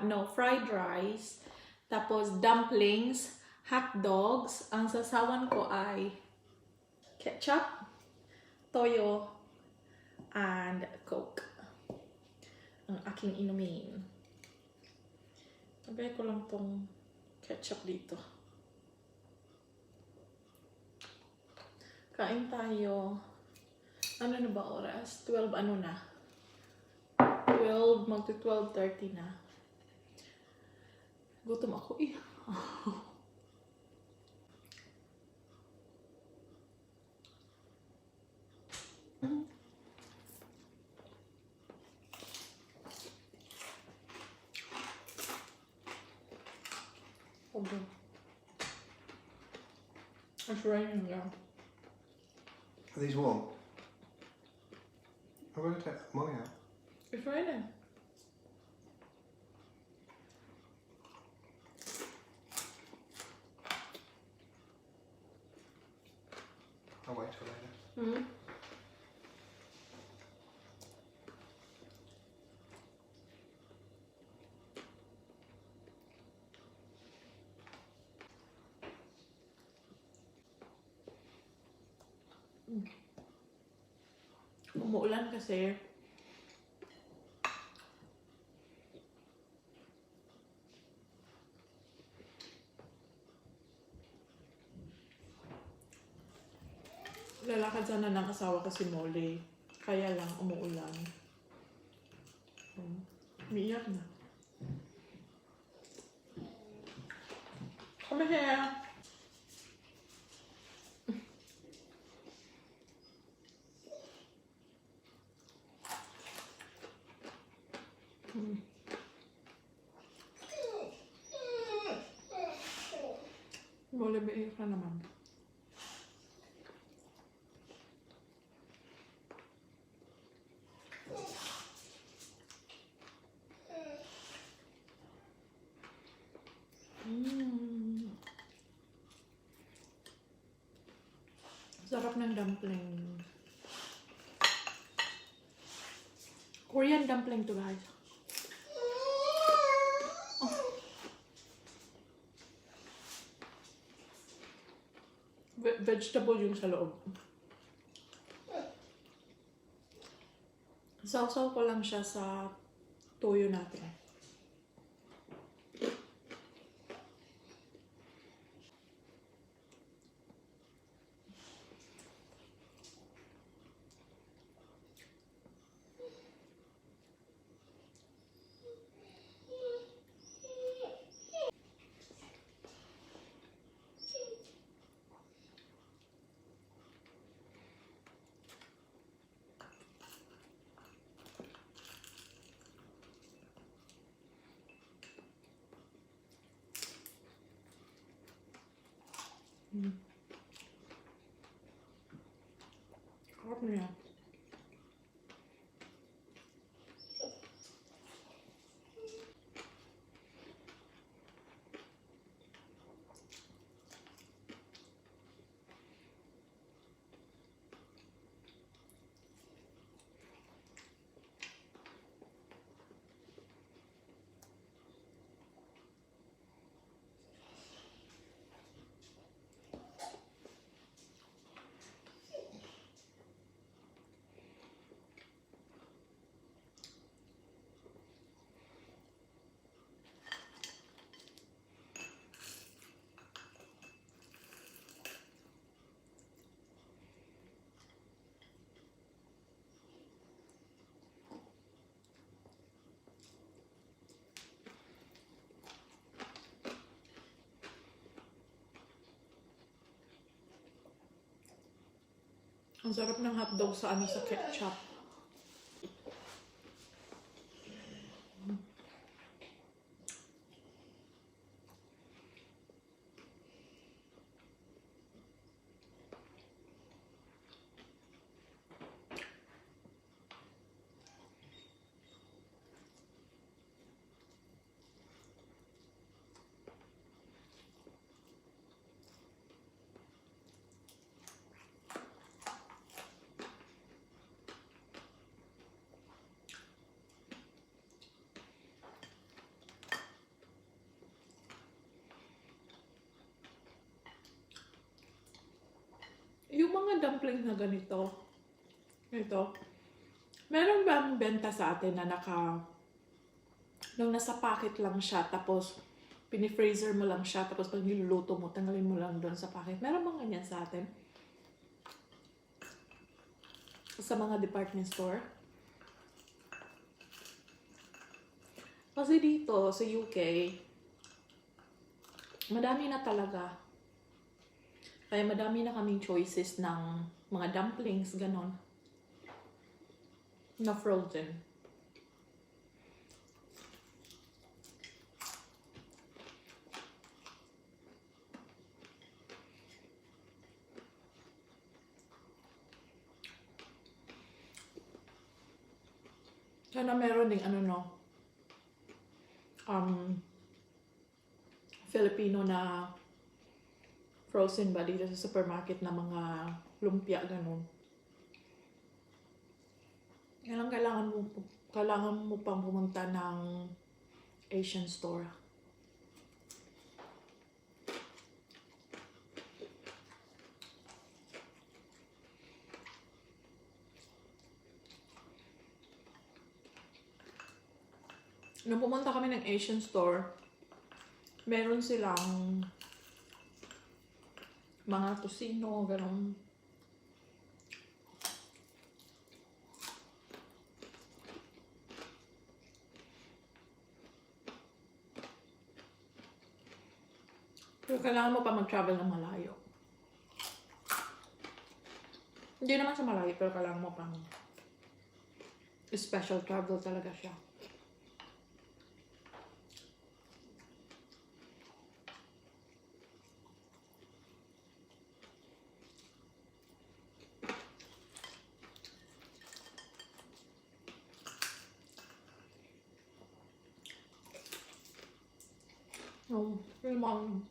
no, fried rice, tapos dumplings, hot dogs. Ang sasawan ko ay ketchup, toyo, and Coke. Ang aking inumin. Sabay ko lang tong ketchup dito. Kain tayo. Ano na ba oras? 12 ano na? 12, magto 12:30 na. Gutom ako eh. Okay. It's raining now. Are these warm? I'm going to take Molly out. It's raining. I'll wait till later. Mm-hmm. Umuulan kasi. Lalakad sana ng asawa ko si Molly. Kaya lang umuulan. Umiiyak na. Come here. Molly, maiyak na naman. Sarap ng dumpling. Korean dumpling to, guys. Vegetable yung sa loob. Sausaw ko lang siya sa toyo natin. Sarap niya. Ang sarap ng hotdog sa ano, sa ketchup. Yung mga dumplings na ganito, ito, meron bang benta sa atin na nung nasa packet lang siya, tapos pinifreezer mo lang siya, tapos pag niluluto mo, tanggalin mo lang doon sa packet. Meron bang ganyan sa atin? Sa mga department store? Kasi dito, sa UK, madami na talaga. Kaya madami na kaming choices ng mga dumplings, ganon. Na frozen. Sana meron ding Filipino na frozen ba dito sa supermarket na mga lumpia, ganun. Kailangan mo pang pumunta ng Asian store. Nung pumunta kami ng Asian store, meron silang mga tocino, ganun. Pero kailangan mo pa mag-travel ng malayo. Hindi naman sa malayo, pero kailangan mo pang special travel talaga siya. Oh, yung mga...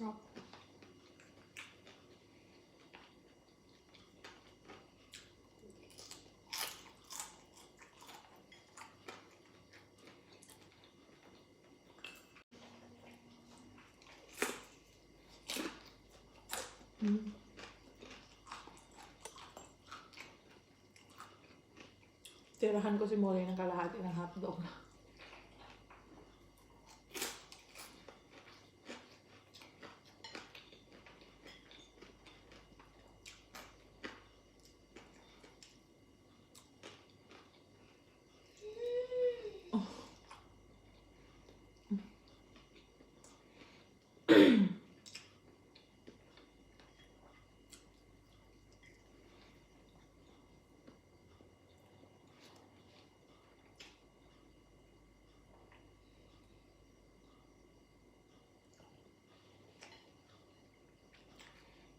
Oh. Tirahan ko si Molly ng kalahati ng hotdog.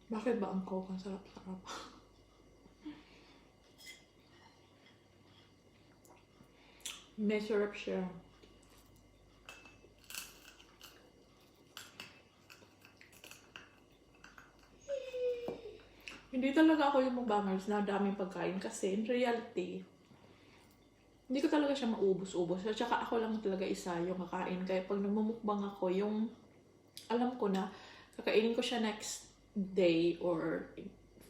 Bakit ba ang Coke ang sarap-sarap? May syrup siya. Hindi talaga ako yung mukbangers na daming pagkain kasi in reality, hindi ko talaga siya maubos-ubos. At saka ako lang talaga isa yung kakain. Kaya pag nagmumukbang ako, yung alam ko na kakainin ko siya next day or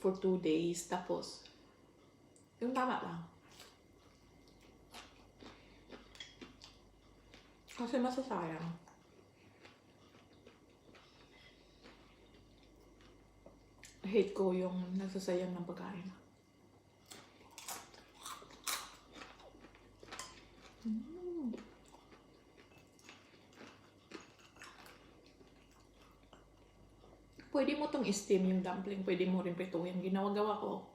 for 2 days. Tapos, yung tama lang. Kasi masasayang. Hate ko yung nagsasayang ng pagkain. Pwede mo tong steam yung dumpling. Pwede mo rin prituhin. Ginawa-gawa ko.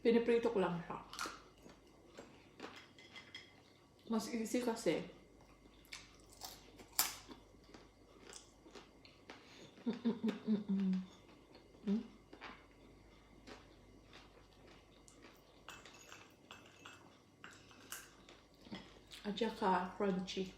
Piniprito ko lang siya. Mas easy kasi. At saka crunchy.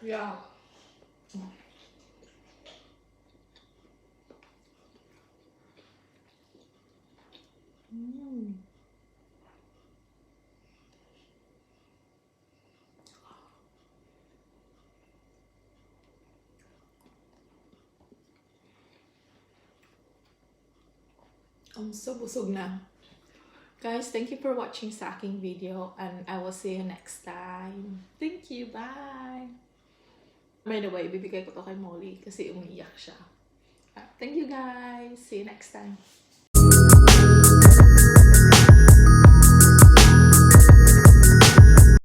Yeah. Mm. I'm so busog na. Guys, thank you for watching sa aking video and I will see you next time. Thank you. Bye! By the way, bibigay ko to kay Molly kasi umiiyak siya. Thank you guys. See you next time.